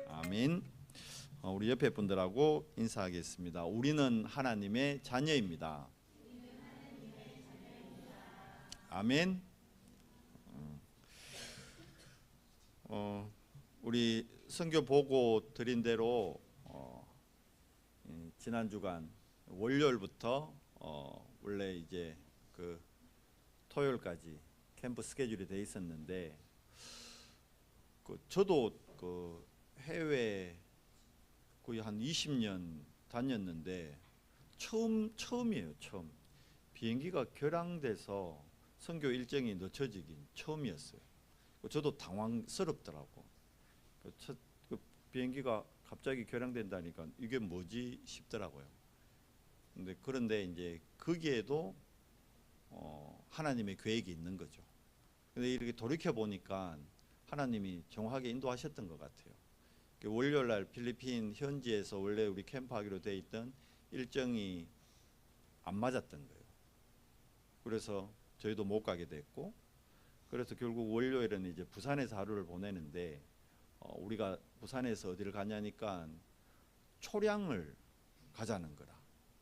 아멘. 우리 옆에 분들하고 인사하겠습니다. 우리는 하나님의 자녀입니다. 아멘. 우리 선교 보고 드린 대로 지난 주간 월요일부터 원래 이제 그 토요일까지 캠프 스케줄이 돼 있었는데 저도 해외 거의 한 20년 다녔는데 처음이에요. 처음 비행기가 결항돼서 선교 일정이 늦춰지긴 처음이었어요. 저도 당황스럽더라고. 그 비행기가 갑자기 결항된다니까 이게 뭐지 싶더라고요. 그런데 이제 거기에도 하나님의 계획이 있는 거죠. 근데 이렇게 돌이켜 보니까 하나님이 정확하게 인도하셨던 것 같아요. 월요일 날 필리핀 현지에서 원래 우리 캠프하기로 돼 있던 일정이 안 맞았던 거예요. 그래서 저희도 못 가게 됐고, 그래서 결국 월요일은 이제 부산에서 하루를 보내는데 우리가 부산에서 어디를 가냐니까 초량을 가자는 거라.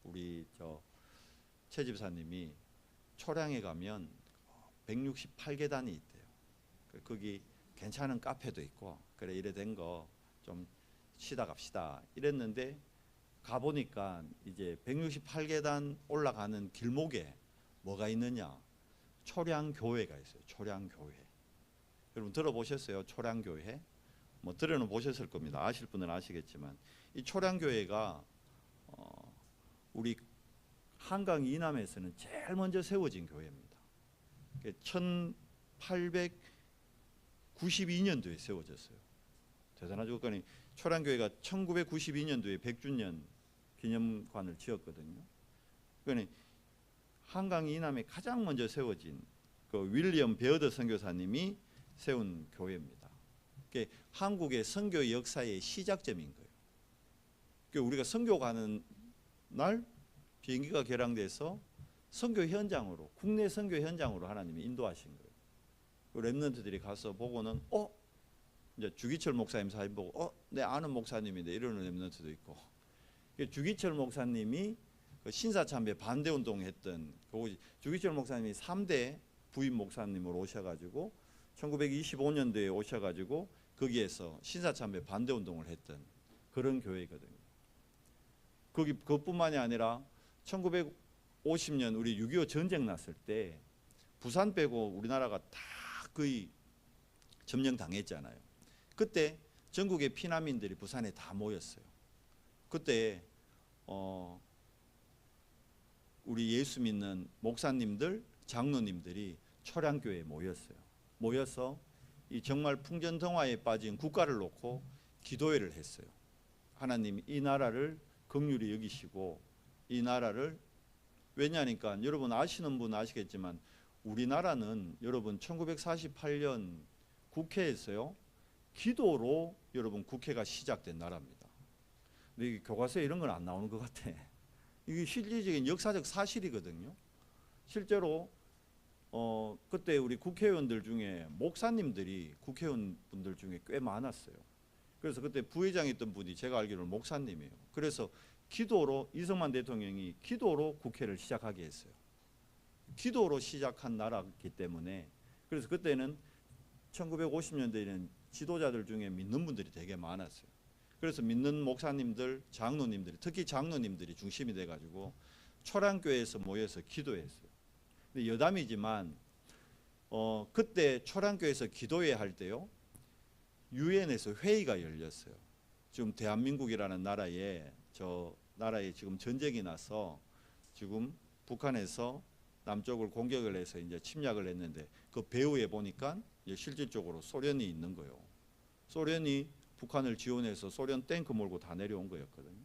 우리 최 집사님이 초량에 가면 168계단이 있대요. 거기 괜찮은 카페도 있고 그래 이래 된 거 좀 쉬다 갑시다 이랬는데 가보니까 이제 168계단 올라가는 길목에 뭐가 있느냐, 초량교회가 있어요. 초량교회. 여러분 들어보셨어요? 초량교회? 뭐 들어는 보셨을 겁니다. 아실 분은 아시겠지만 이 초량교회가 우리 한강 이남에서는 제일 먼저 세워진 교회입니다. 1892년도에 세워졌어요. 대단하죠. 그러니까 초량교회가 1992년도에 100주년 기념관을 지었거든요. 그러니까 한강 이남에 가장 먼저 세워진 그 윌리엄 베어드 선교사님이 세운 교회입니다. 그게 한국의 선교 역사의 시작점인 거예요. 그러니까 우리가 선교 가는 날 비행기가 결항돼서 선교 현장으로, 국내 선교 현장으로 하나님이 인도하신 거예요. 렘넌트들이 가서 보고는 이제 주기철 목사님 사진 보고 내 아는 목사님인데 이러는 렘넌트도 있고, 주기철 목사님이 그 신사참배 반대운동 했던 주기철 목사님이 3대 부임 목사님으로 오셔가지고 1925년도에 오셔가지고 거기에서 신사참배 반대운동을 했던 그런 교회거든요. 그것뿐만이 아니라 1950년 우리 6.25 전쟁 났을 때 부산 빼고 우리나라가 다 거의 점령당했잖아요. 그때 전국의 피난민들이 부산에 다 모였어요. 그때 우리 예수 믿는 목사님들, 장로님들이 초량교회에 모였어요. 모여서 이 정말 풍전등화에 빠진 국가를 놓고 기도회를 했어요. 하나님 이 나라를 긍휼히 여기시고 이 나라를, 왜냐하니까 여러분 아시는 분 아시겠지만 우리나라는 여러분 1948년 국회에서요 기도로 여러분 국회가 시작된 나라입니다. 근데 교과서에 이런 건 안 나오는 것 같아. 이게 실질적인 역사적 사실이거든요. 실제로 그때 우리 국회의원들 중에 목사님들이 국회의원분들 중에 꽤 많았어요. 그래서 그때 부회장이었던 분이 제가 알기로는 목사님이에요. 그래서 기도로 이승만 대통령이 기도로 국회를 시작하게 했어요. 기도로 시작한 나라이기 때문에, 그래서 그때는 1950년대에는 지도자들 중에 믿는 분들이 되게 많았어요. 그래서 믿는 목사님들, 장로님들이, 특히 장로님들이 중심이 돼가지고 초량교회에서 모여서 기도했어요. 근데 여담이지만 그때 초량교회에서 기도회 할 때요 유엔에서 회의가 열렸어요. 지금 대한민국이라는 나라에 지금 전쟁이 나서 지금 북한에서 남쪽을 공격을 해서 이제 침략을 했는데 그 배후에 보니까 실질적으로 소련이 있는 거예요. 소련이 북한을 지원해서 소련 탱크 몰고 다 내려온 거였거든요.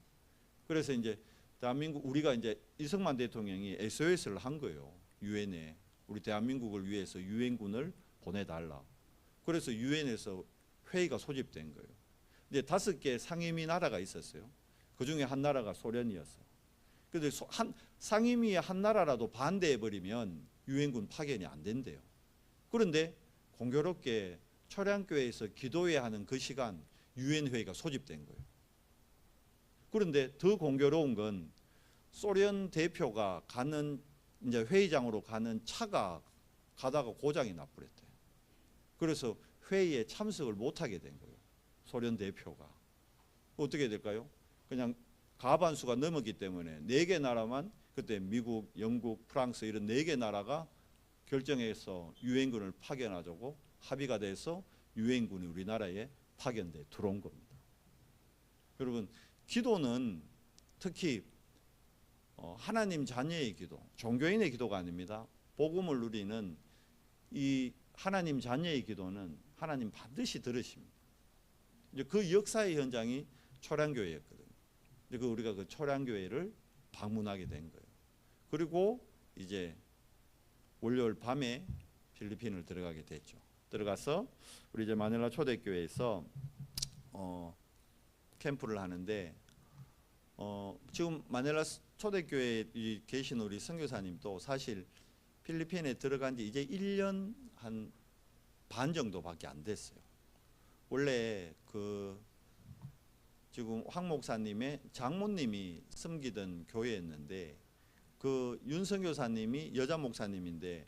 그래서 이제 대한민국, 우리가 이제 이승만 대통령이 SOS를 한 거예요. 유엔에 우리 대한민국을 위해서 유엔군을 보내달라. 그래서 유엔에서 회의가 소집된 거예요. 이제 5개 상임위 나라가 있었어요. 그 중에 한 나라가 소련이었어요. 그런데 상임위의 한 나라라도 반대해버리면 유엔군 파견이 안 된대요. 그런데 공교롭게 초량교회에서 기도회 하는 그 시간 유엔 회의가 소집된 거예요. 그런데 더 공교로운 건 소련 대표가 가는 이제 회의장으로 가는 차가 가다가 고장이 나버렸대요. 그래서 회의에 참석을 못하게 된 거예요. 소련 대표가. 어떻게 될까요? 그냥 과반수가 넘었기 때문에 4개 나라만, 그때 미국, 영국, 프랑스 이런 4개 나라가 결정해서 유엔군을 파견하자고 합의가 돼서 유엔군이 우리나라에 파견돼 들어온 겁니다. 여러분, 기도는 특히 하나님 자녀의 기도, 종교인의 기도가 아닙니다. 복음을 누리는 이 하나님 자녀의 기도는 하나님 반드시 들으십니다. 이제 그 역사의 현장이 초량교회였거든요. 이제 우리가 그 초량교회를 방문하게 된 거예요. 그리고 이제 월요일 밤에 필리핀을 들어가게 됐죠. 들어가서 우리 이제 마닐라 초대교회에서 캠프를 하는데 지금 마닐라 초대교회에 계신 우리 선교사님도 사실 필리핀에 들어간 지 이제 1년 한 반 정도밖에 안 됐어요. 원래 지금 황 목사님의 장모님이 섬기던 교회였는데 그 윤 선교사님이 여자 목사님인데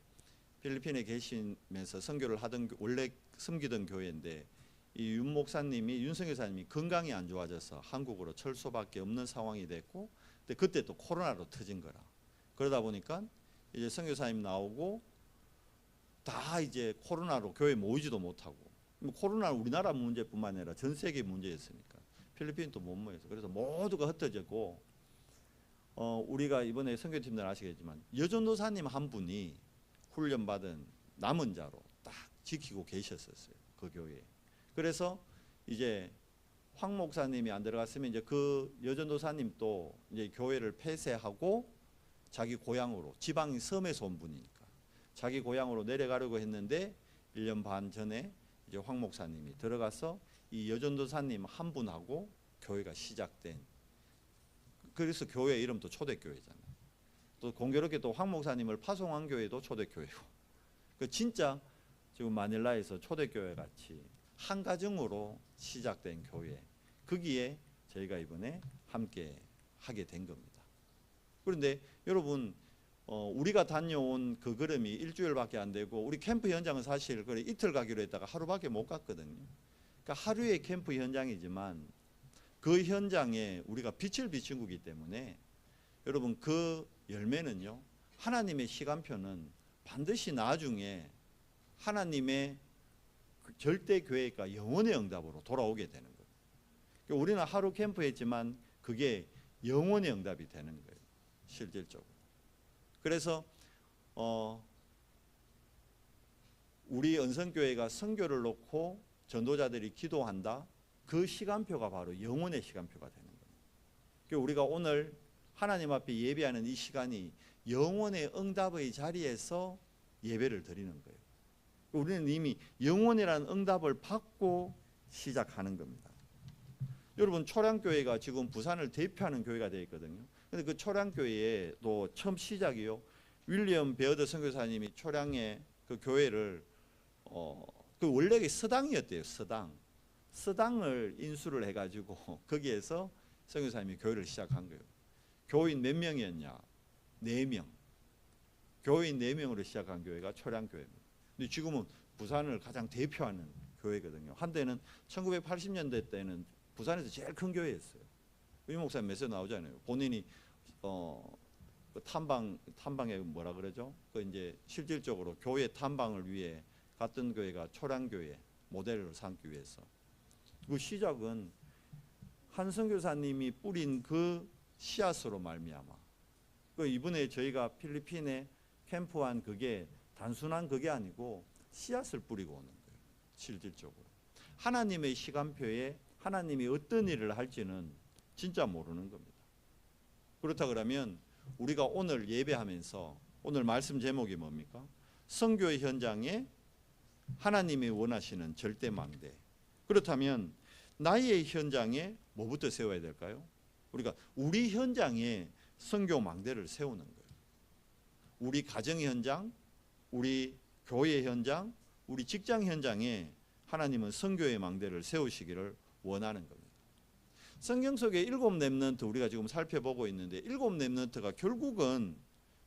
필리핀에 계시면서 선교를 하던 원래 섬기던 교회인데 이 윤 목사님이 윤 선교사님이 건강이 안 좋아져서 한국으로 철수밖에 없는 상황이 됐고, 근데 그때 또 코로나로 터진 거라. 그러다 보니까 이제 선교사님 나오고 다 이제 코로나로 교회 모이지도 못하고, 코로나는 우리나라 문제뿐만 아니라 전 세계 문제였으니까 필리핀도 못 모여서 그래서 모두가 흩어졌고, 우리가 이번에 선교팀들 아시겠지만 여전도사님 한 분이 훈련받은 남은 자로 딱 지키고 계셨었어요, 그 교회에. 그래서 이제 황 목사님이 안 들어갔으면 이제 그 여전도사님도 이제 교회를 폐쇄하고 자기 고향으로, 지방 섬에서 온 분이니까 자기 고향으로 내려가려고 했는데 1년 반 전에 이제 황 목사님이 들어가서 이 여전도사님 한 분하고 교회가 시작된, 그래서 교회 이름도 초대교회잖아요. 또 공교롭게 또 황 목사님을 파송한 교회도 초대교회고, 그 진짜 지금 마닐라에서 초대교회 같이 한 가정으로 시작된 교회, 거기에 저희가 이번에 함께 하게 된 겁니다. 그런데 여러분, 우리가 다녀온 그 걸음이 일주일밖에 안 되고, 우리 캠프 현장은 사실 그래 이틀 가기로 했다가 하루밖에 못 갔거든요. 그러니까 하루의 캠프 현장이지만 그 현장에 우리가 빛을 비춘 거기 때문에 여러분, 그 열매는요, 하나님의 시간표는 반드시 나중에 하나님의 그 절대 계획과 영원의 응답으로 돌아오게 되는 거예요. 그러니까 우리는 하루 캠프 했지만 그게 영원의 응답이 되는 거예요, 실질적으로. 그래서 우리 은성교회가 선교를 놓고 전도자들이 기도한다, 그 시간표가 바로 영원의 시간표가 되는 거예요. 그러니까 우리가 오늘 하나님 앞에 예배하는 이 시간이 영원의 응답의 자리에서 예배를 드리는 거예요. 우리는 이미 영원이라는 응답을 받고 시작하는 겁니다. 여러분, 초량교회가 지금 부산을 대표하는 교회가 되어 있거든요. 근데 그 초량교회에 또 처음 시작이요, 윌리엄 베어드 선교사님이 초량의 그 교회를 그 원래 서당이었대요. 서당을 인수를 해가지고 거기에서 선교사님이 교회를 시작한 거예요. 교인 몇 명이었냐? 4명. 교인 4명으로 시작한 교회가 초량교회입니다. 근데 지금은 부산을 가장 대표하는 교회거든요. 한때는 1980년대 때는 부산에서 제일 큰 교회였어요. 이 목사님 메시지 나오잖아요. 본인이 그 탐방에 뭐라 그러죠? 그 이제 실질적으로 교회 탐방을 위해 갔던 교회가 초량교회 모델을 삼기 위해서. 그 시작은 한 선교사님이 뿌린 그 씨앗으로 말미암아. 그 이번에 저희가 필리핀에 캠프한 그게 단순한 그게 아니고 씨앗을 뿌리고 오는 거예요, 실질적으로. 하나님의 시간표에 하나님이 어떤 일을 할지는 진짜 모르는 겁니다. 그렇다 그러면 우리가 오늘 예배하면서 오늘 말씀 제목이 뭡니까? 선교의 현장에 하나님이 원하시는 절대망대. 그렇다면 나의 현장에 뭐부터 세워야 될까요? 우리가 우리 현장에 선교망대를 세우는 거예요. 우리 가정 현장, 우리 교회 현장, 우리 직장 현장에 하나님은 선교의 망대를 세우시기를 원하는 겁니다. 성경 속에 7 렘넌트 우리가 지금 살펴보고 있는데 7 렘넌트가 결국은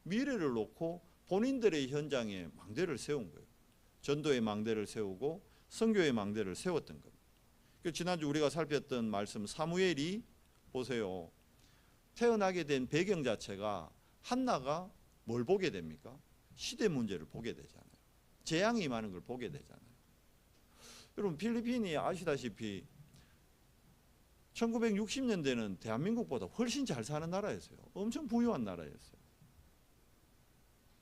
미래를 놓고 본인들의 현장에 망대를 세운 거예요. 전도의 망대를 세우고 선교의 망대를 세웠던 겁니다. 지난주 우리가 살폈던 말씀 사무엘이 보세요. 태어나게 된 배경 자체가 한나가 뭘 보게 됩니까? 시대 문제를 보게 되잖아요. 재앙이 임하는 걸 보게 되잖아요. 여러분 필리핀이 아시다시피 1960년대는 대한민국보다 훨씬 잘 사는 나라였어요. 엄청 부유한 나라였어요.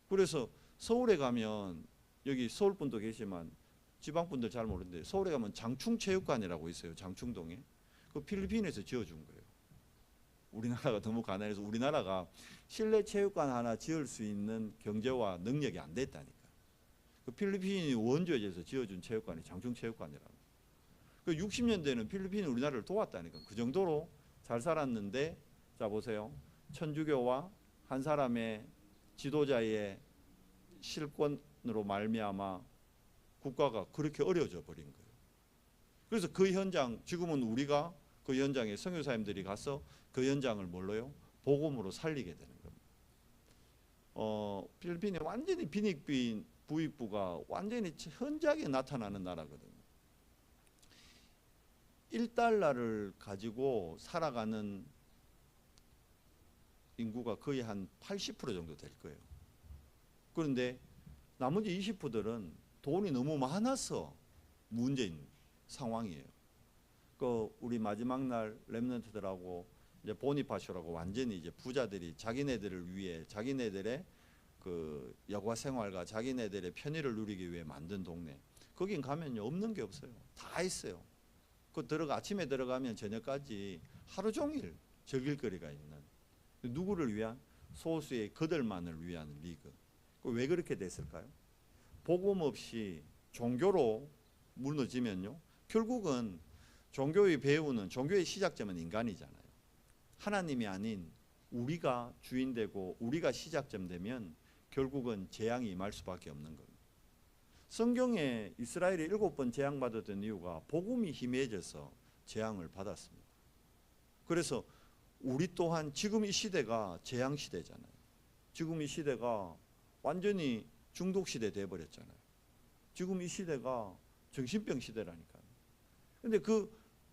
그래서 서울에 가면 여기 서울 분도 계시지만 지방 분들 잘 모르는데 서울에 가면 장충체육관이라고 있어요. 장충동에. 그 필리핀에서 지어준 거예요. 우리나라가 너무 가난해서 우리나라가 실내 체육관 하나 지을 수 있는 경제와 능력이 안 됐다니까. 그 필리핀이 원조에서 지어준 체육관이 장충체육관이라고. 그 60년대는 필리핀이 우리나라를 도왔다니까. 그 정도로 잘 살았는데 자 보세요. 천주교와 한 사람의 지도자의 실권으로 말미암아 국가가 그렇게 어려져 버린 거예요. 그래서 그 현장 지금은 우리가 그 현장에 선교사님들이 가서 그 현장을 뭘로요? 복음으로 살리게 되는 겁니다. 필리핀이 완전히 빈익빈 부익부가 완전히 현저하게 나타나는 나라거든요. 1달러를 가지고 살아가는 인구가 거의 한 80% 정도 될 거예요. 그런데 나머지 20%들은 돈이 너무 많아서 문제인 상황이에요. 그 우리 마지막 날 렘넌트들하고 이제 보니파쇼라고 완전히 이제 부자들이 자기네들을 위해 자기네들의 그 여가 생활과 자기네들의 편의를 누리기 위해 만든 동네. 거긴 가면요 없는 게 없어요. 다 있어요. 그 아침에 들어가면 저녁까지 하루 종일 즐길 거리가 있는. 누구를 위한? 소수의 그들만을 위한 리그. 왜 그렇게 됐을까요? 복음 없이 종교로 무너지면요 결국은 종교의 배후는 종교의 시작점은 인간이잖아요. 하나님이 아닌 우리가 주인되고 우리가 시작점 되면 결국은 재앙이 임할 수밖에 없는 겁니다. 성경에 이스라엘이 7번 재앙받았던 이유가 복음이 희미해져서 재앙을 받았습니다. 그래서 우리 또한 지금 이 시대가 재앙 시대잖아요. 지금 이 시대가 완전히 중독 시대 돼버렸잖아요. 지금 이 시대가 정신병 시대라니까요. 근데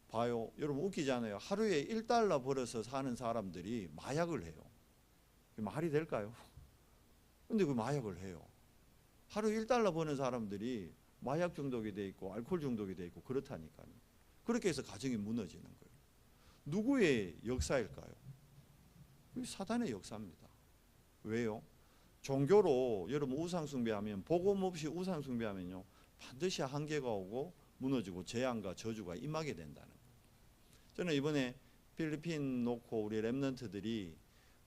봐요. 여러분 웃기잖아요. 하루에 1달러 벌어서 사는 사람들이 마약을 해요. 말이 될까요? 근데 그 마약을 해요. 하루 1달러 버는 사람들이 마약 중독이 돼 있고 알코올 중독이 돼 있고 그렇다니까요. 그렇게 해서 가정이 무너지는 거예요. 누구의 역사일까요? 사단의 역사입니다. 왜요? 종교로 여러분 우상 숭배하면 복음 없이 우상 숭배하면요 반드시 한계가 오고 무너지고 재앙과 저주가 임하게 된다는 거예요. 저는 이번에 필리핀 놓고 우리 렘넌트들이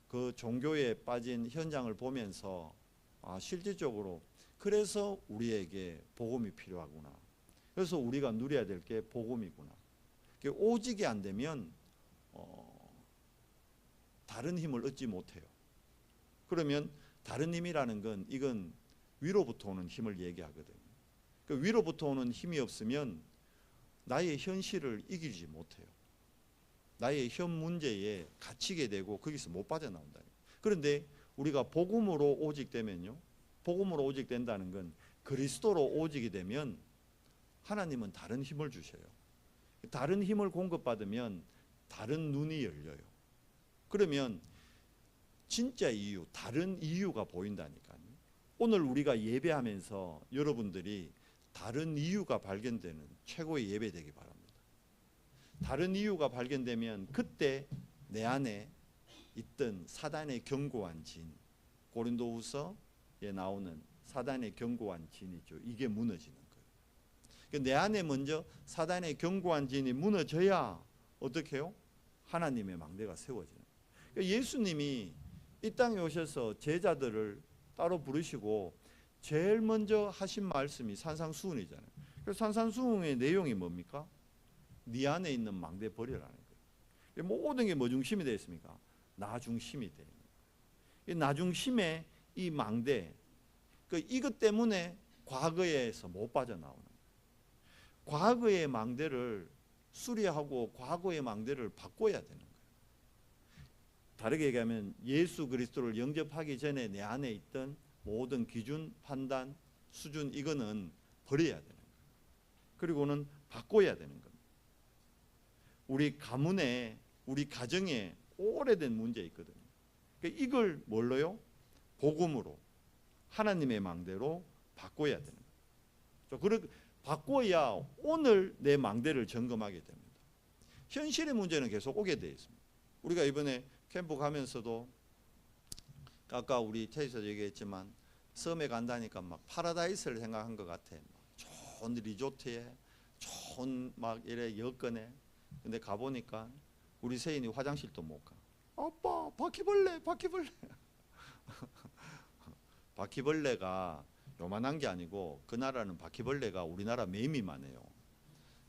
그 종교에 빠진 현장을 보면서 실질적으로 그래서 우리에게 복음이 필요하구나. 그래서 우리가 누려야 될 게 복음이구나. 오직이 안 되면 다른 힘을 얻지 못해요. 그러면 다른 힘이라는 건 이건 위로부터 오는 힘을 얘기하거든요. 위로부터 오는 힘이 없으면 나의 현실을 이기지 못해요. 나의 현 문제에 갇히게 되고 거기서 못 빠져나온다. 그런데 우리가 복음으로 오직되면요. 복음으로 오직된다는 건 그리스도로 오직이 되면 하나님은 다른 힘을 주셔요. 다른 힘을 공급받으면 다른 눈이 열려요. 그러면 진짜 이유, 다른 이유가 보인다니까요. 오늘 우리가 예배하면서 여러분들이 다른 이유가 발견되는 최고의 예배 되기 바랍니다. 다른 이유가 발견되면 그때 내 안에 있던 사단의 견고한 진, 고린도후서에 나오는 사단의 견고한 진이죠. 이게 무너지는 거예요. 내 안에 먼저 사단의 견고한 진이 무너져야 어떻게 해요? 하나님의 망대가 세워지는 거예요. 예수님이 이 땅에 오셔서 제자들을 따로 부르시고 제일 먼저 하신 말씀이 산상수훈이잖아요. 그래서 산상수훈의 내용이 뭡니까? 네 안에 있는 망대 버리라는 거예요. 모든 게 뭐 중심이 되어 있습니까? 나 중심이 되어 있는 거예요. 나 중심의 이 망대, 이것 때문에 과거에서 못 빠져나오는 거예요. 과거의 망대를 수리하고 과거의 망대를 바꿔야 되는 거예요. 다르게 얘기하면 예수 그리스도를 영접하기 전에 내 안에 있던 모든 기준, 판단, 수준 이거는 버려야 되는 거예요. 그리고는 바꿔야 되는 겁니다. 우리 가문에, 우리 가정에 오래된 문제 있거든요. 그러니까 이걸 뭘로요? 복음으로, 하나님의 망대로 바꿔야 되는 거예요. 그렇게 바꿔야 오늘 내 망대를 점검하게 됩니다. 현실의 문제는 계속 오게 되어 있습니다. 우리가 이번에 캠프 가면서도 아까 우리 테이서 얘기했지만 섬에 간다니까 막 파라다이스를 생각한 것 같아. 좋은 리조트에 좋은 막 이래 여건에. 근데 가보니까 우리 세인이 화장실도 못 가. 아빠 바퀴벌레. 바퀴벌레가 요만한 게 아니고 그 나라는 바퀴벌레가 우리나라 매미만 해요.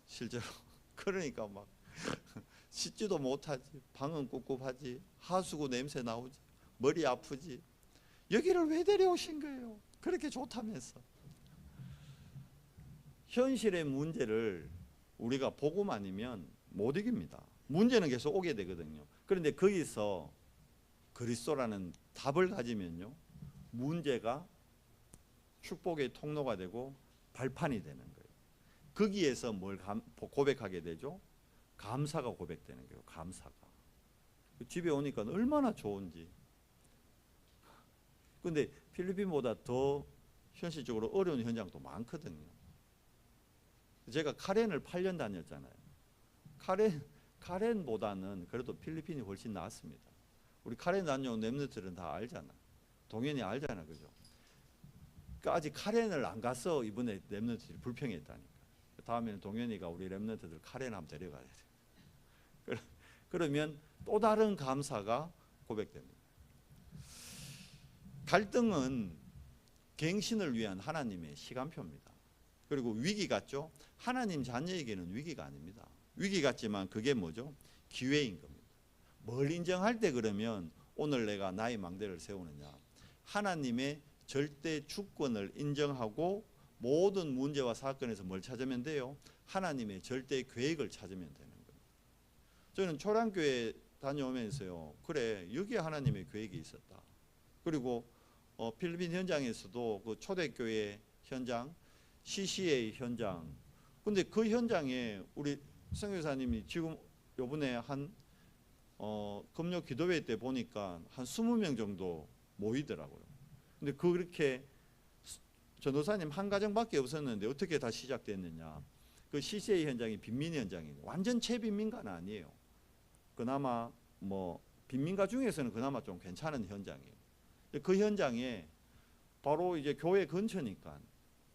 실제로. 그러니까 막 씻지도 못하지. 방은 꿉꿉하지. 하수구 냄새 나오지. 머리 아프지. 여기를 왜 데려오신 거예요? 그렇게 좋다면서. 현실의 문제를 우리가 복음 아니면 못 이깁니다. 문제는 계속 오게 되거든요. 그런데 거기서 그리스도라는 답을 가지면요, 문제가 축복의 통로가 되고 발판이 되는 거예요. 거기에서 뭘 고백하게 되죠? 감사가 고백되는 거예요. 감사가. 집에 오니까 얼마나 좋은지. 근데 필리핀보다 더 현실적으로 어려운 현장도 많거든요. 제가 카렌을 8년 다녔잖아요. 카렌보다는 그래도 필리핀이 훨씬 낫습니다. 우리 카렌 다녀온 렘넌트들은 다 알잖아. 동현이 알잖아, 그죠? 그러니까 아직 카렌을 안 가서 이번에 렘넌트들이 불평했다니까. 다음에는 동현이가 우리 렘넌트들 카렌 한번 데려가야 돼. 그러면 또 다른 감사가 고백됩니다. 갈등은 갱신을 위한 하나님의 시간표입니다. 그리고 위기 같죠? 하나님 자녀에게는 위기가 아닙니다. 위기 같지만 그게 뭐죠? 기회인 겁니다. 뭘 인정할 때 그러면 오늘 내가 나의 망대를 세우느냐? 하나님의 절대 주권을 인정하고 모든 문제와 사건에서 뭘 찾으면 돼요? 하나님의 절대 계획을 찾으면 되는 거예요. 저는 초량교회 다녀오면서요, 그래 여기에 하나님의 계획이 있었다. 그리고 필리핀 현장에서도 그 초대교회 현장, CCA 현장, 근데 그 현장에 우리 성교사님이 지금 요번에 한 금요 기도회 때 보니까 한 20명 정도 모이더라고요. 근데 그렇게 전도사님 한 가정밖에 없었는데 어떻게 다 시작됐느냐? 그 CCA 현장이 빈민 현장이에요. 완전 최빈민가는 아니에요. 그나마 뭐 빈민가 중에서는 그나마 좀 괜찮은 현장이에요. 그 현장에 바로 이제 교회 근처니까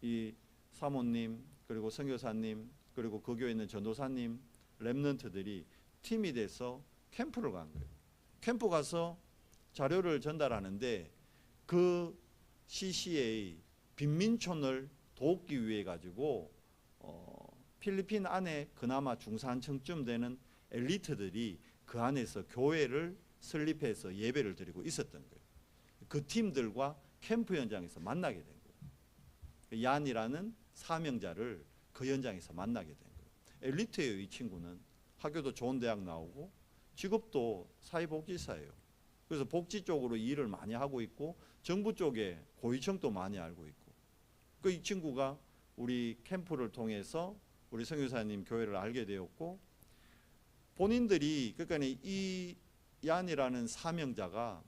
이 사모님 그리고 선교사님 그리고 그 교회에 있는 전도사님 렘넌트들이 팀이 돼서 캠프를 간 거예요. 캠프 가서 자료를 전달하는데 그 CCA 빈민촌을 돕기 위해 가지고 필리핀 안에 그나마 중산층쯤 되는 엘리트들이 그 안에서 교회를 설립해서 예배를 드리고 있었던 거예요. 그 팀들과 캠프 현장에서 만나게 된 거예요. 얀이라는 사명자를 그 현장에서 만나게 된 거예요. 엘리트예요. 이 친구는 학교도 좋은 대학 나오고 직업도 사회복지사예요. 그래서 복지 쪽으로 일을 많이 하고 있고 정부 쪽에 고위층도 많이 알고 있고 그 이 친구가 우리 캠프를 통해서 우리 성교사님 교회를 알게 되었고 본인들이 그러니까 이 얀이라는 사명자가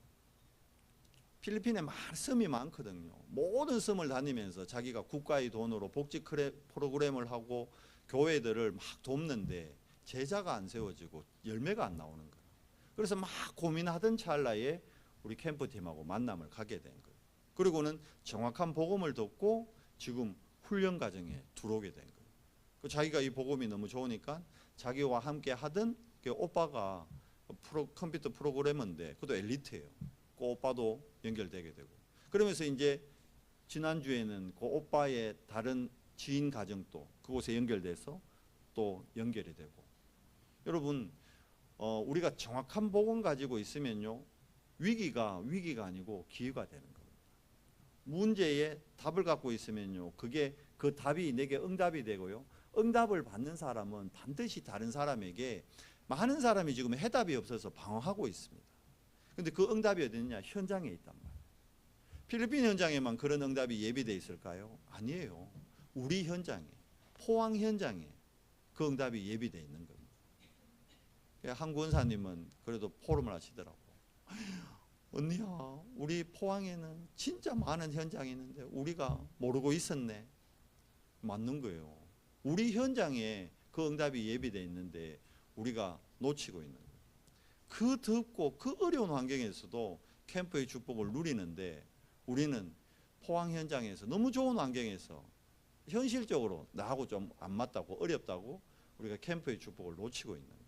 필리핀에 섬이 많거든요. 모든 섬을 다니면서 자기가 국가의 돈으로 복지 프로그램을 하고 교회들을 막 돕는데 제자가 안 세워지고 열매가 안 나오는 거예요. 그래서 막 고민하던 찰나에 우리 캠프팀하고 만남을 가게 된 거예요. 그리고는 정확한 복음을 듣고 지금 훈련 과정에 들어오게 된 거예요. 자기가 이 복음이 너무 좋으니까 자기와 함께 하던 그 오빠가 컴퓨터 프로그래머인데 그것도 엘리트예요. 그 오빠도 연결되게 되고 그러면서 이제 지난주에는 그 오빠의 다른 지인 가정도 그곳에 연결돼서 또 연결이 되고 여러분 우리가 정확한 복음 가지고 있으면요 위기가 아니고 기회가 되는 겁니다. 문제에 답을 갖고 있으면요, 그게 그 답이 내게 응답이 되고요, 응답을 받는 사람은 반드시 다른 사람에게, 많은 사람이 지금 해답이 없어서 방황하고 있습니다. 근데 그 응답이 어디 있느냐? 현장에 있단 말이에요. 필리핀 현장에만 그런 응답이 예비되어 있을까요? 아니에요. 우리 현장에, 포항 현장에 그 응답이 예비되어 있는 겁니다. 한 권사님은 그래도 포럼을 하시더라고. 언니야, 우리 포항에는 진짜 많은 현장이 있는데 우리가 모르고 있었네. 맞는 거예요. 우리 현장에 그 응답이 예비되어 있는데 우리가 놓치고 있는 거예요. 그 덥고 그 어려운 환경에서도 캠프의 축복을 누리는데 우리는 포항 현장에서 너무 좋은 환경에서 현실적으로 나하고 좀 안 맞다고, 어렵다고 우리가 캠프의 축복을 놓치고 있는 거예요.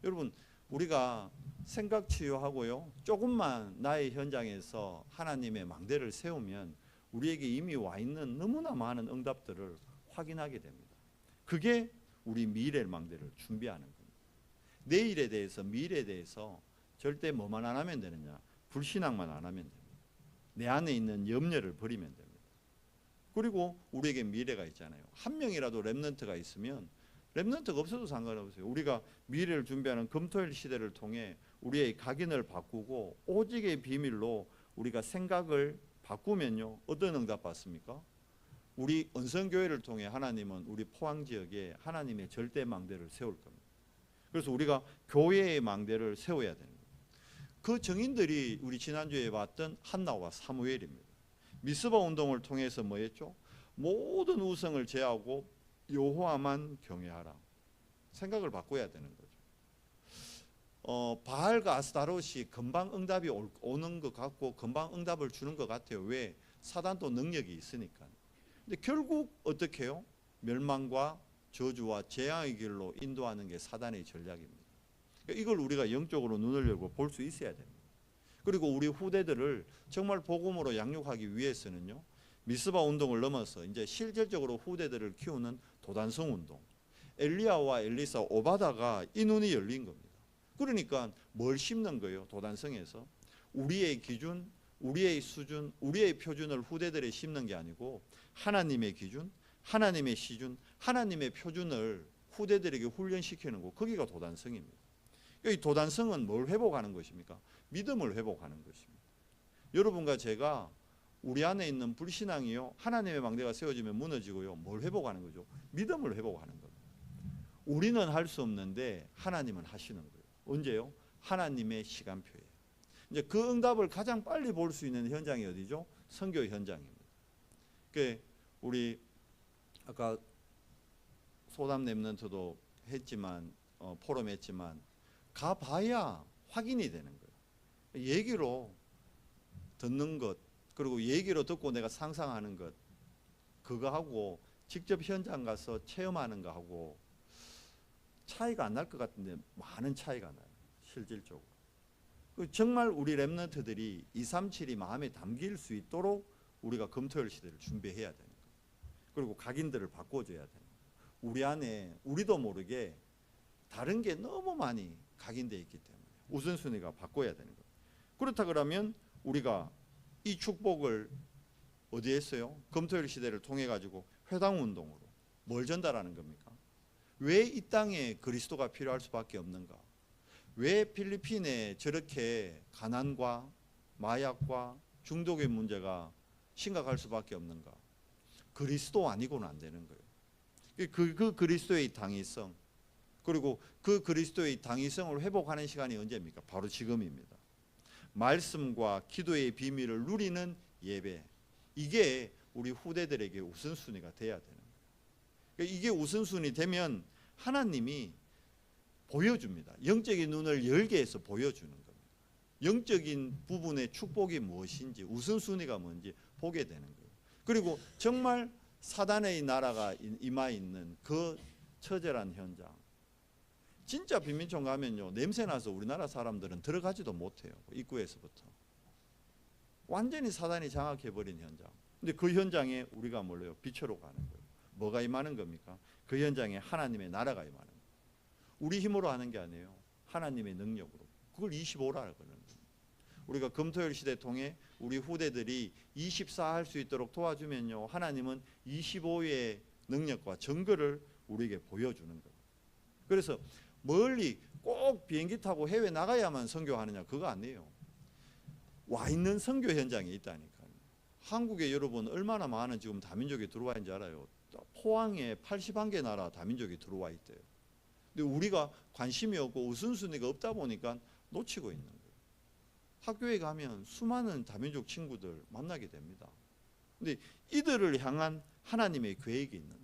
여러분, 우리가 생각 치유하고요, 조금만 나의 현장에서 하나님의 망대를 세우면 우리에게 이미 와 있는 너무나 많은 응답들을 확인하게 됩니다. 그게 우리 미래의 망대를 준비하는 겁니다. 내일에 대해서, 미래에 대해서 절대 뭐만 안 하면 되느냐? 불신앙만 안 하면 됩니다. 내 안에 있는 염려를 버리면 됩니다. 그리고 우리에게 미래가 있잖아요. 한 명이라도 렘넌트가 있으면, 렘넌트가 없어도 상관없어요. 우리가 미래를 준비하는 금토일 시대를 통해 우리의 각인을 바꾸고 오직의 비밀로 우리가 생각을 바꾸면요, 어떤 응답 받습니까? 우리 언성교회를 통해 하나님은 우리 포항 지역에 하나님의 절대 망대를 세울 겁니다. 그래서 우리가 교회의 망대를 세워야 되는 거예요. 그 정인들이 우리 지난주에 봤던 한나와 사무엘입니다. 미스바 운동을 통해서 뭐 했죠? 모든 우상을 제하고 여호와만 경외하라. 생각을 바꿔야 되는 거죠. 바알과 아스타롯이 금방 응답이 오는 것 같고 금방 응답을 주는 것 같아요. 왜? 사단도 능력이 있으니까. 근데 결국 어떻게 해요? 멸망과 저주와 재앙의 길로 인도하는 게 사단의 전략입니다. 그러니까 이걸 우리가 영적으로 눈을 열고 볼 수 있어야 됩니다. 그리고 우리 후대들을 정말 복음으로 양육하기 위해서는요, 미스바 운동을 넘어서 이제 실질적으로 후대들을 키우는 도단성 운동, 엘리야와 엘리사, 오바다가 이 눈이 열린 겁니다. 그러니까 뭘 심는 거예요? 도단성에서 우리의 기준, 우리의 수준, 우리의 표준을 후대들에 심는 게 아니고 하나님의 기준, 하나님의 시준, 하나님의 표준을 후대들에게 훈련시키는 거, 거기가 도단성입니다. 이 도단성은 뭘 회복하는 것입니까? 믿음을 회복하는 것입니다. 여러분과 제가 우리 안에 있는 불신앙이요, 하나님의 망대가 세워지면 무너지고요, 뭘 회복하는 거죠? 믿음을 회복하는 겁니다. 우리는 할 수 없는데 하나님은 하시는 거예요. 언제요? 하나님의 시간표예요. 이제 그 응답을 가장 빨리 볼 수 있는 현장이 어디죠? 선교 현장입니다. 그 우리 아까 소담 렘넌트도 했지만, 포럼 했지만, 가봐야 확인이 되는 거예요. 얘기로 듣는 것, 그리고 얘기로 듣고 내가 상상하는 것, 그거하고 직접 현장 가서 체험하는 거하고 차이가 안 날 것 같은데 많은 차이가 나요. 실질적으로. 정말 우리 렘넌트들이 237이 마음에 담길 수 있도록 우리가 금토일 시대를 준비해야 되는 거예요. 그리고 각인들을 바꿔줘야 되는 거예요. 우리 안에 우리도 모르게 다른 게 너무 많이 각인되어 있기 때문에 우선순위가 바꿔야 되는 거예요. 그렇다 그러면 우리가 이 축복을 어디에 했어요? 금토일 시대를 통해 가지고 회당운동으로 뭘 전달하는 겁니까? 왜 이 땅에 그리스도가 필요할 수밖에 없는가? 왜 필리핀에 저렇게 가난과 마약과 중독의 문제가 심각할 수밖에 없는가? 그리스도 아니고는 안 되는 거예요. 그 그리스도의 당위성, 그리고 그 그리스도의 당위성을 회복하는 시간이 언제입니까? 바로 지금입니다. 말씀과 기도의 비밀을 누리는 예배, 이게 우리 후대들에게 우선순위가 돼야 되는 거예요. 그러니까 이게 우선순위 되면 하나님이 보여줍니다. 영적인 눈을 열게 해서 보여주는 겁니다. 영적인 부분의 축복이 무엇인지, 우선순위가 뭔지 보게 되는 거예요. 그리고 정말 사단의 나라가 임하 있는 그 처절한 현장, 진짜 빈민촌 가면요, 냄새나서 우리나라 사람들은 들어가지도 못해요. 입구에서부터 완전히 사단이 장악해버린 현장. 근데 그 현장에 우리가 뭘요? 빛으로 가는 거예요. 뭐가 임하는 겁니까? 그 현장에 하나님의 나라가 임하는 거예요. 우리 힘으로 하는 게 아니에요. 하나님의 능력으로. 그걸 25라고 그러는 거예요. 우리가 금토일 시대 통해 우리 후대들이 24 할 수 있도록 도와주면요, 하나님은 25의 능력과 증거를 우리에게 보여주는 거예요. 그래서 멀리 꼭 비행기 타고 해외 나가야만 선교하느냐, 그거 아니에요. 와 있는 선교 현장에 있다니까요. 한국에 여러분 얼마나 많은 지금 다민족이 들어와 있는지 알아요? 포항에 81개 나라 다민족이 들어와 있대요. 근데 우리가 관심이 없고 우선순위가 없다 보니까 놓치고 있는 거예요. 학교에 가면 수많은 다민족 친구들 만나게 됩니다. 근데 이들을 향한 하나님의 계획이 있는 거예요.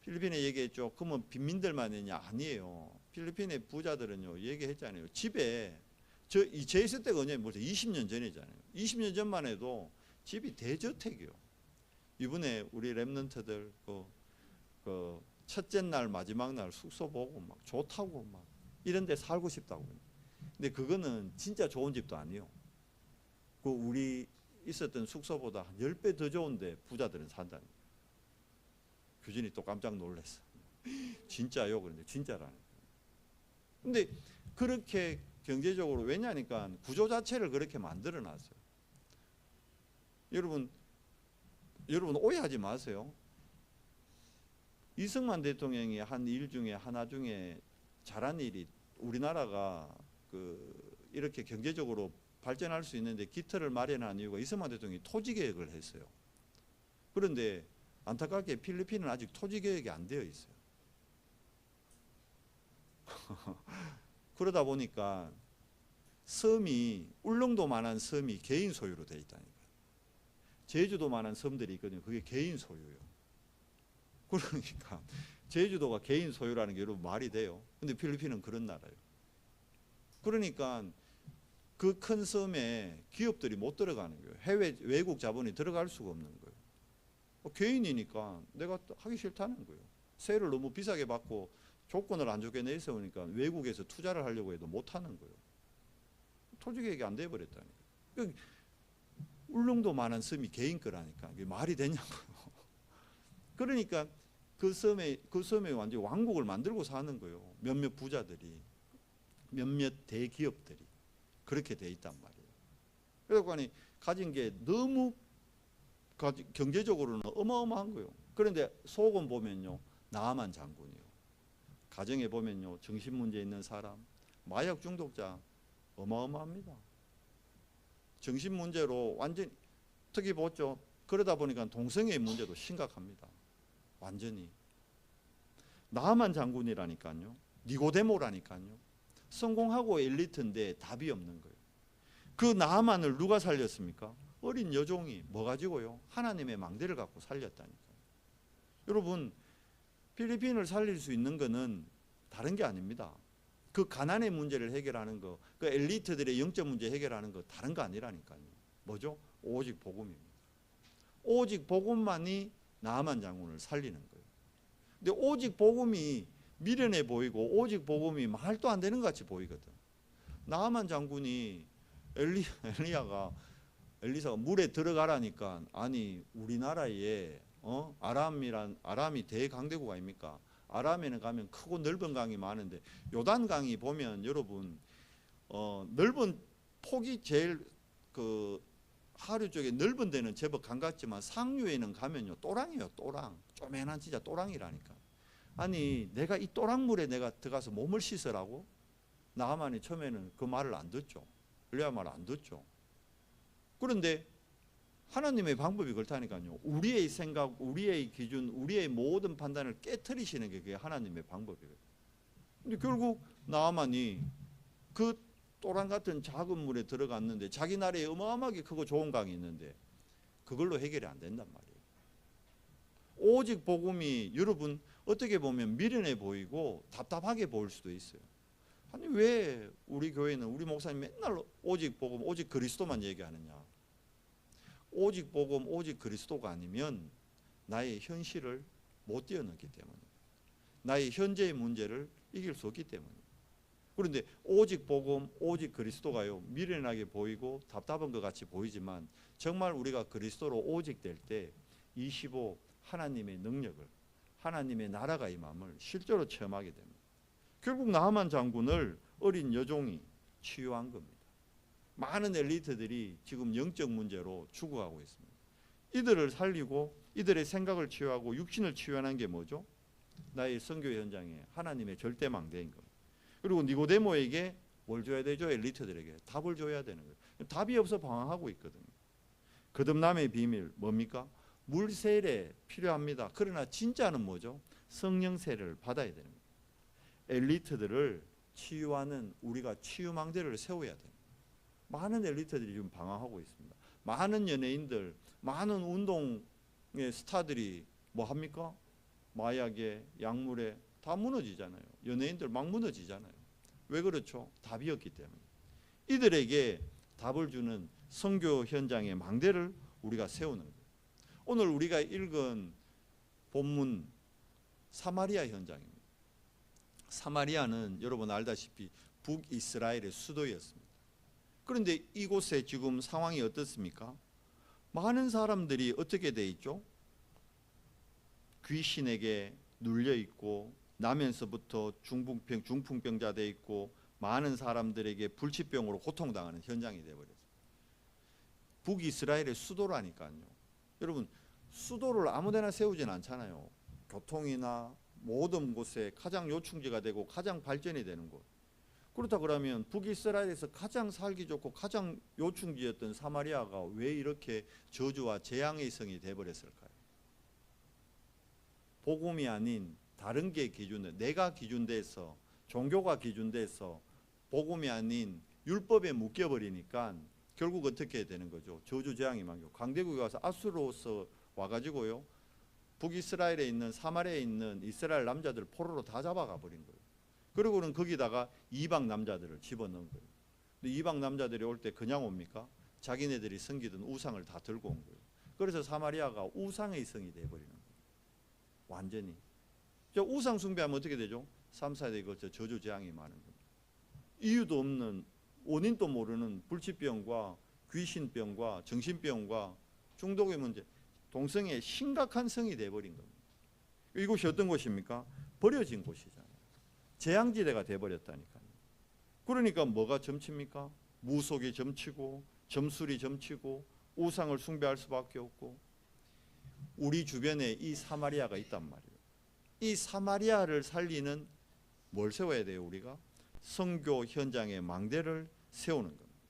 필리핀에 얘기했죠. 그러면 빈민들만 있냐? 아니에요. 필리핀의 부자들은요, 얘기했잖아요. 집에 제 있을 때가 언제 벌써 20년 전이잖아요. 20년 전만 해도 집이 대저택이요. 이번에 우리 랩런트들 그 첫째 날 마지막 날 숙소 보고 막 좋다고 막 이런 데 살고 싶다고. 근데 그거는 진짜 좋은 집도 아니에요. 그 우리 있었던 숙소보다 한 10배 더 좋은데 부자들은 산다는 거예요. 규진이 또 깜짝 놀랐어. 진짜요? 그런데 진짜라는 거예요. 근데 그렇게 경제적으로, 왜냐니까 구조 자체를 그렇게 만들어 놨어요. 여러분 오해하지 마세요. 이승만 대통령이 한 일 중에 하나 중에 잘한 일이, 우리나라가 이렇게 경제적으로 발전할 수 있는데 기틀을 마련한 이유가 이승만 대통령이 토지 계획을 했어요. 그런데 안타깝게 필리핀은 아직 토지 계획이 안 되어 있어요. 그러다 보니까 섬이, 울릉도만한 섬이 개인 소유로 되어 있다니까요. 제주도만한 섬들이 있거든요. 그게 개인 소유예요. 그러니까 제주도가 개인 소유라는 게 여러분 말이 돼요? 근데 필리핀은 그런 나라예요. 그러니까 그 큰 섬에 기업들이 못 들어가는 거예요. 외국 자본이 들어갈 수가 없는 거예요. 개인이니까 내가 하기 싫다는 거예요. 세를 너무 비싸게 받고 조건을 안 좋게 내세우니까 외국에서 투자를 하려고 해도 못 하는 거예요. 토지 계획이 안 돼 버렸다니까요. 울릉도만한 섬이 개인 거라니까 이게 말이 되냐고요. 그러니까 그 섬에 완전히 왕국을 만들고 사는 거예요. 몇몇 부자들이, 몇몇 대기업들이 그렇게 돼 있단 말이에요. 그래서 가진 게 너무 경제적으로는 어마어마한 거예요. 그런데 속은 보면요, 나아만 장군이요. 가정에 보면요, 정신 문제 있는 사람, 마약 중독자 어마어마합니다. 정신 문제로 완전, 특히 보죠. 그러다 보니까 동성애의 문제도 심각합니다. 완전히. 나아만 장군이라니까요. 니고데모라니까요. 성공하고 엘리트인데 답이 없는 거예요. 그 나아만을 누가 살렸습니까? 어린 여종이 뭐 가지고요? 하나님의 망대를 갖고 살렸다니까요. 여러분, 필리핀을 살릴 수 있는 거는 다른 게 아닙니다. 그 가난의 문제를 해결하는 거, 그 엘리트들의 영적 문제 해결하는 거 다른 거 아니라니까요. 뭐죠? 오직 복음입니다. 오직 복음만이 나아만 장군을 살리는 거예요. 근데 오직 복음이 미련해 보이고 오직 복음이 말도 안 되는 것 같이 보이거든. 나아만 장군이 엘리사가 물에 들어가라니까, 아니 우리나라에 아람이 대강대국 아닙니까? 아람에는 가면 크고 넓은 강이 많은데 요단 강이 보면 여러분 넓은 폭이 제일 하류 쪽에 넓은 데는 제법 강 같지만 상류에는 가면요 또랑이에요. 또랑, 쪼매난 진짜 또랑이라니까. 아니 내가 이 또랑물에 내가 들어가서 몸을 씻으라고? 나아만이 처음에는 그 말을 안 듣죠. 엘리야 말 안 듣죠. 그런데 하나님의 방법이 그렇다니까요. 우리의 생각, 우리의 기준, 우리의 모든 판단을 깨트리시는 게 그게 하나님의 방법이거든요. 근데 결국 나아만이 그 또랑 같은 작은 물에 들어갔는데 자기 나라에 어마어마하게 크고 좋은 강이 있는데 그걸로 해결이 안 된단 말이에요. 오직 복음이 여러분 어떻게 보면 미련해 보이고 답답하게 보일 수도 있어요. 아니 왜 우리 교회는, 우리 목사님 맨날 오직 복음, 오직 그리스도만 얘기하느냐. 오직 복음, 오직 그리스도가 아니면 나의 현실을 못 뛰어넘기 때문에, 나의 현재의 문제를 이길 수 없기 때문에. 그런데 오직 복음, 오직 그리스도가요 미련하게 보이고 답답한 것 같이 보이지만 정말 우리가 그리스도로 오직 될 때 25 하나님의 능력을, 하나님의 나라가 임함을 실제로 체험하게 됩니다. 결국 나아만 장군을 어린 여종이 치유한 겁니다. 많은 엘리트들이 지금 영적 문제로 죽어가고 있습니다. 이들을 살리고 이들의 생각을 치유하고 육신을 치유하는 게 뭐죠? 나의 선교 현장에 하나님의 절대 망대인 겁니다. 그리고 니고데모에게 뭘 줘야 되죠? 엘리트들에게 답을 줘야 되는 거예요. 답이 없어 방황하고 있거든요. 거듭남의 비밀 뭡니까? 물 세례 필요합니다. 그러나 진짜는 뭐죠? 성령 세례를 받아야 되는 거예요. 엘리트들을 치유하는 우리가 치유 망대를 세워야 돼요. 많은 엘리트들이 지금 방황하고 있습니다. 많은 연예인들, 많은 운동의 스타들이 뭐 합니까? 마약에, 약물에 다 무너지잖아요. 연예인들 막 무너지잖아요. 왜 그렇죠? 답이 없기 때문에. 이들에게 답을 주는 선교 현장의 망대를 우리가 세우는 거예요. 오늘 우리가 읽은 본문 사마리아 현장입니다. 사마리아는 여러분 알다시피 북이스라엘의 수도였습니다. 그런데 이곳에 지금 상황이 어떻습니까? 많은 사람들이 어떻게 돼 있죠? 귀신에게 눌려 있고 나면서부터 중풍병자 돼 있고 많은 사람들에게 불치병으로 고통당하는 현장이 되어버렸어요. 북이스라엘의 수도라니까요. 여러분 수도를 아무데나 세우진 않잖아요. 교통이나 모든 곳에 가장 요충지가 되고 가장 발전이 되는 곳. 그렇다 그러면 북이스라엘에서 가장 살기 좋고 가장 요충지였던 사마리아가 왜 이렇게 저주와 재앙의 성이 되어버렸을까요? 복음이 아닌 다른 게 기준돼, 내가 기준돼서 종교가 기준돼서 복음이 아닌 율법에 묶여버리니까 결국 어떻게 되는 거죠? 저주 재앙이 많고 강대국에 와서 아수로서 와가지고요 북이스라엘에 있는 사마리아에 있는 이스라엘 남자들 포로로 다 잡아가 버린 거예요. 그리고는 거기다가 이방 남자들을 집어넣은 거예요. 근데 이방 남자들이 올 때 그냥 옵니까? 자기네들이 섬기던 우상을 다 들고 온 거예요. 그래서 사마리아가 우상의 성이 돼버리는 거예요. 완전히. 우상 숭배하면 어떻게 되죠? 3, 4대에 걸쳐 저주 재앙이 많은 겁니다. 이유도 없는 원인도 모르는 불치병과 귀신병과 정신병과 중독의 문제, 동성애의 심각한 성이 돼버린 겁니다. 이곳이 어떤 곳입니까? 버려진 곳이잖아요. 재앙지대가 돼버렸다니까요. 그러니까 뭐가 점칩니까? 무속이 점치고 점술이 점치고 우상을 숭배할 수밖에 없고 우리 주변에 이 사마리아가 있단 말이에요. 이 사마리아를 살리는 뭘 세워야 돼요? 우리가 선교 현장의 망대를 세우는 겁니다.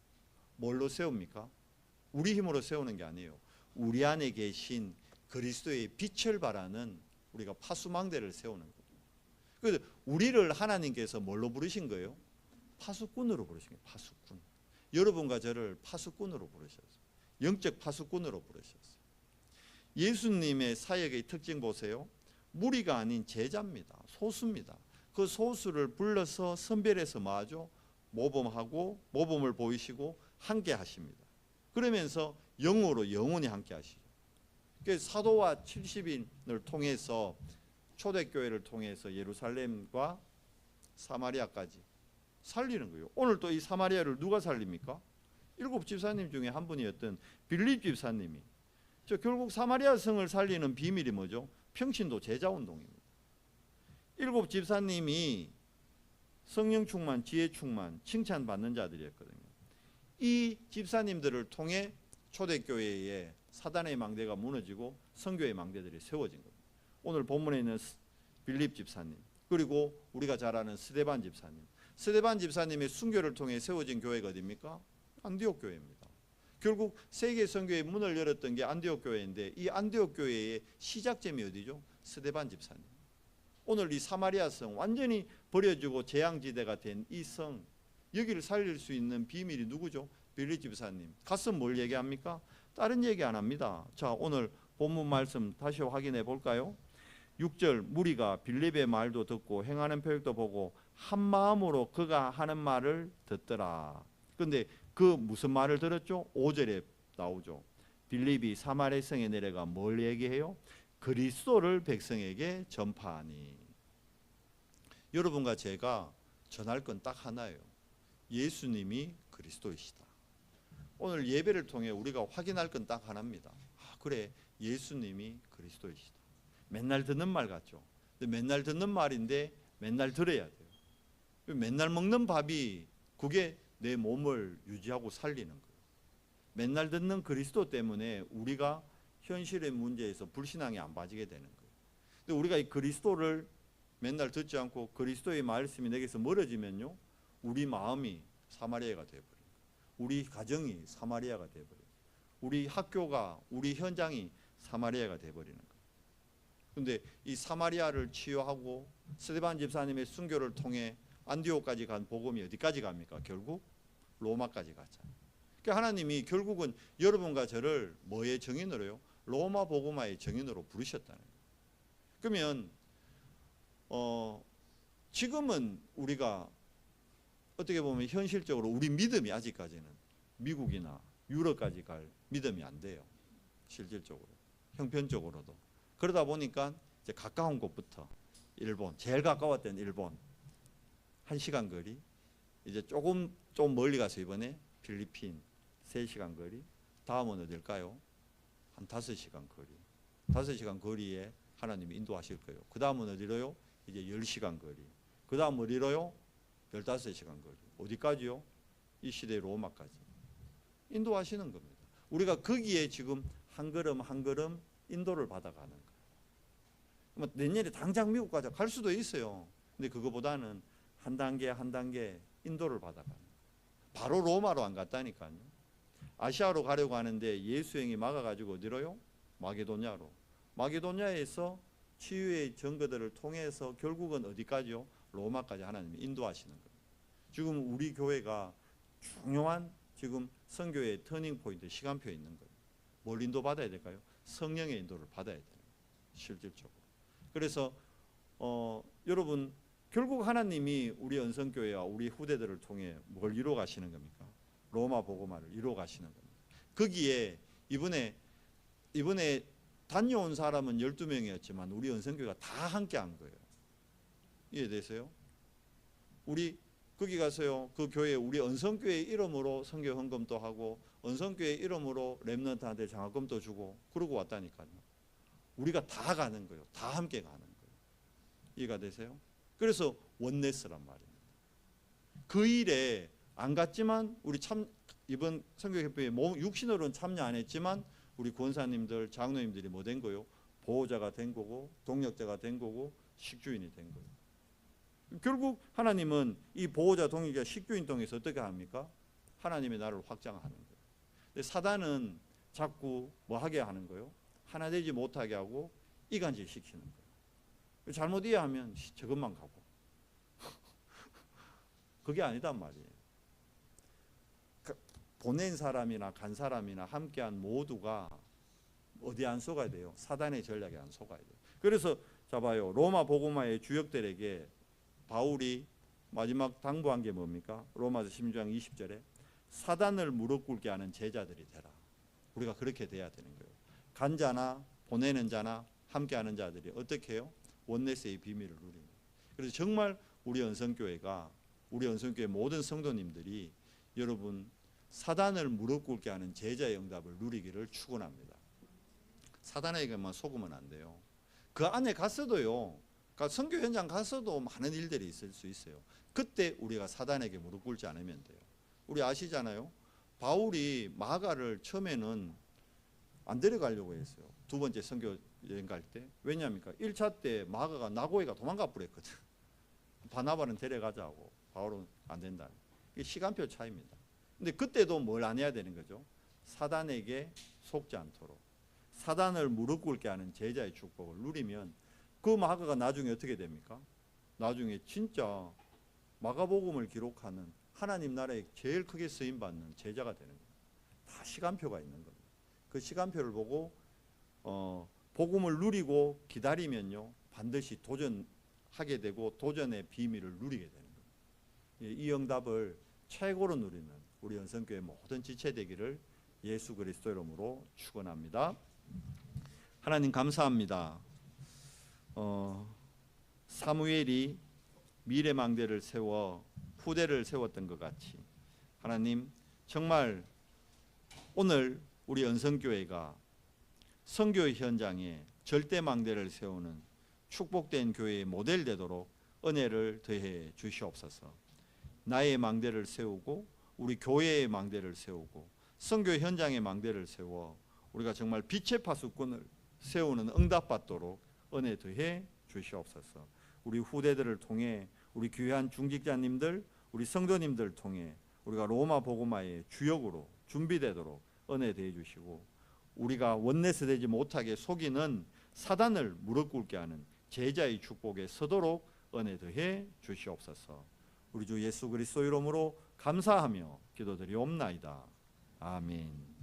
뭘로 세웁니까? 우리 힘으로 세우는 게 아니에요. 우리 안에 계신 그리스도의 빛을 발하는 우리가 파수망대를 세우는 거예요. 그래서 우리를 하나님께서 뭘로 부르신 거예요? 파수꾼으로 부르신 거예요. 파수꾼. 여러분과 저를 파수꾼으로 부르셨어요. 영적 파수꾼으로 부르셨어요. 예수님의 사역의 특징 보세요. 무리가 아닌 제자입니다. 소수입니다. 그 소수를 불러서 선별해서 뭐하죠? 모범하고 모범을 보이시고 함께 하십니다. 그러면서 영으로 영원히 함께 하시죠. 그래서 사도와 70인을 통해서 초대교회를 통해서 예루살렘과 사마리아까지 살리는 거예요. 오늘 또 이 사마리아를 누가 살립니까? 7 집사님 중에 한 분이었던 빌립 집사님이. 결국 사마리아 성을 살리는 비밀이 뭐죠? 평신도 제자운동입니다. 7 집사님이 성령 충만, 지혜 충만, 칭찬받는 자들이었거든요. 이 집사님들을 통해 초대교회의 사단의 망대가 무너지고 선교의 망대들이 세워진 겁니다. 오늘 본문에 있는 빌립 집사님, 그리고 우리가 잘 아는 스데반 집사님. 스데반 집사님의 순교를 통해 세워진 교회가 어디입니까? 안디옥 교회입니다. 결국 세계 선교의 문을 열었던 게 안디옥 교회인데 이 안디옥 교회의 시작점이 어디죠? 스데반 집사님. 오늘 이 사마리아 성 완전히 버려지고 재앙지대가 된 이 성, 여기를 살릴 수 있는 비밀이 누구죠? 빌립 집사님. 가서 뭘 얘기합니까? 다른 얘기 안 합니다. 자, 오늘 본문 말씀 다시 확인해 볼까요? 6절 무리가 빌립의 말도 듣고 행하는 표적도 보고 한 마음으로 그가 하는 말을 듣더라. 그런데 그 무슨 말을 들었죠? 5절에 나오죠. 빌립이 사마리아 성에 내려가 뭘 얘기해요? 그리스도를 백성에게 전파하니. 여러분과 제가 전할 건 딱 하나예요. 예수님이 그리스도이시다. 오늘 예배를 통해 우리가 확인할 건 딱 하나입니다. 그래, 예수님이 그리스도이시다. 맨날 듣는 말 같죠. 근데 맨날 듣는 말인데 맨날 들어야 돼요. 맨날 먹는 밥이 그게 내 몸을 유지하고 살리는 거예요. 맨날 듣는 그리스도 때문에 우리가 현실의 문제에서 불신앙에 안 빠지게 되는 거예요. 근데 우리가 이 그리스도를 맨날 듣지 않고 그리스도의 말씀이 내게서 멀어지면요, 우리 마음이 사마리아가 되어버려요. 우리 가정이 사마리아가 되어버려요. 우리 학교가, 우리 현장이 사마리아가 되어버리는 거예요. 근데 이 사마리아를 치유하고 스데반 집사님의 순교를 통해 안디옥까지 간 복음이 어디까지 갑니까? 결국 로마까지 갔잖아요. 그러니까 하나님이 결국은 여러분과 저를 뭐의 증인으로요? 로마 복음화의 증인으로 부르셨다는 거예요. 그러면 지금은 우리가 어떻게 보면 현실적으로 우리 믿음이 아직까지는 미국이나 유럽까지 갈 믿음이 안 돼요. 실질적으로, 형편적으로도. 그러다 보니까 이제 가까운 곳부터 일본, 제일 가까웠던 일본 1시간 거리, 이제 좀 멀리 가서 이번에 필리핀 3시간 거리, 다음은 어딜까요? 한 5시간 거리. 5시간 거리에 하나님이 인도하실 거예요. 그 다음은 어디로요? 이제 10시간 거리. 그 다음 어디로요? 15시간 거리. 어디까지요? 이 시대의 로마까지 인도하시는 겁니다. 우리가 거기에 지금 한 걸음 한 걸음 인도를 받아가는 거예요. 뭐 내년에 당장 미국까지 갈 수도 있어요. 근데 그거보다는 한 단계 한 단계 인도를 받아가는 거예요. 바로 로마로 안 갔다니까요. 아시아로 가려고 하는데 예수행이 막아가지고 어디로요? 마게도냐로. 마게도냐에서 치유의 증거들을 통해서 결국은 어디까지요? 로마까지 하나님이 인도하시는 거예요. 지금 우리 교회가 중요한 지금 선교의 터닝 포인트, 시간표에 있는 거예요. 뭘 인도받아야 될까요? 성령의 인도를 받아야 돼요. 실질적으로. 그래서 여러분 결국 하나님이 우리 언성교회와 우리 후대들을 통해 뭘 이루어 가시는 겁니까? 로마 복음화를 이루어 가시는 겁니다. 거기에 이번에 다녀온 사람은 12명이었지만 우리 언성교회가 다 함께 한 거예요. 이해되세요? 우리 거기 가서요, 그 교회 우리 언성교회 이름으로 선교 헌금도 하고 언성교회 이름으로 렘넌트한테 장학금도 주고 그러고 왔다니까요. 우리가 다 가는 거예요. 다 함께 가는 거예요. 이해가 되세요? 그래서 원네스란 말입니다. 그 일에 안 갔지만 우리 참 이번 선교협회에 육신으로는 참여 안 했지만 우리 권사님들, 장로님들이 뭐 된 거요? 보호자가 된 거고 동력자가 된 거고 식주인이 된 거예요. 결국 하나님은 이 보호자, 동력자, 식주인 통해서 어떻게 합니까? 하나님의 나라를 확장하는 거예요. 근데 사단은 자꾸 뭐 하게 하는 거예요? 하나 되지 못하게 하고 이간질 시키는 거예요. 잘못 이해하면 저것만 가고 그게 아니단 말이에요. 보낸 사람이나 간 사람이나 함께한 모두가 어디에 안 속아야 돼요? 사단의 전략에 안 속아야 돼요. 그래서 자 봐요. 로마 복음화의 주역들에게 바울이 마지막 당부한 게 뭡니까? 로마서 16장 20절에 사단을 무릎 꿇게 하는 제자들이 되라. 우리가 그렇게 돼야 되는 거예요. 간 자나 보내는 자나 함께하는 자들이 어떻게 해요? 원네스의 비밀을 누립니다. 그래서 정말 우리 언성교회가 우리 언성교회 모든 성도님들이 여러분 사단을 무릎 꿇게 하는 제자의 응답을 누리기를 축원합니다. 사단에게만 속으면 안 돼요. 그 안에 갔어도요. 그러니까 선교 현장 갔어도 많은 일들이 있을 수 있어요. 그때 우리가 사단에게 무릎 꿇지 않으면 돼요. 우리 아시잖아요. 바울이 마가를 처음에는 안 데려가려고 했어요. 두 번째 선교 여행 갈 때. 왜냐합니까? 1차 때 마가가 나고이가 도망가 버렸거든. 바나바는 데려가자고. 바울은 안 된다. 이게 시간표 차이입니다. 근데 그때도 뭘 안 해야 되는 거죠? 사단에게 속지 않도록. 사단을 무릎 꿇게 하는 제자의 축복을 누리면 그 마가가 나중에 어떻게 됩니까? 나중에 진짜 마가복음을 기록하는 하나님 나라에 제일 크게 쓰임받는 제자가 되는 거예요. 다 시간표가 있는 겁니다. 그 시간표를 보고 복음을 누리고 기다리면요 반드시 도전하게 되고 도전의 비밀을 누리게 되는 거예요. 이 응답을 최고로 누리는 우리 언성교회 모든 지체 되기를 예수 그리스도 이름으로 축원합니다. 하나님 감사합니다. 사무엘이 미래망대를 세워 후대를 세웠던 것 같이 하나님 정말 오늘 우리 언성교회가 선교 현장에 절대망대를 세우는 축복된 교회의 모델 되도록 은혜를 더해 주시옵소서. 나의 망대를 세우고 우리 교회의 망대를 세우고 선교 현장의 망대를 세워 우리가 정말 빛의 파수꾼을 세우는 응답받도록 은혜 더해 주시옵소서. 우리 후대들을 통해 우리 귀한 중직자님들, 우리 성도님들 통해 우리가 로마 복음화의 주역으로 준비되도록 은혜 더해 주시고, 우리가 원내스 되지 못하게 속이는 사단을 무릎 꿇게 하는 제자의 축복에 서도록 은혜 더해 주시옵소서. 우리 주 예수 그리스도 이름으로 감사하며 기도드리옵나이다. 아멘.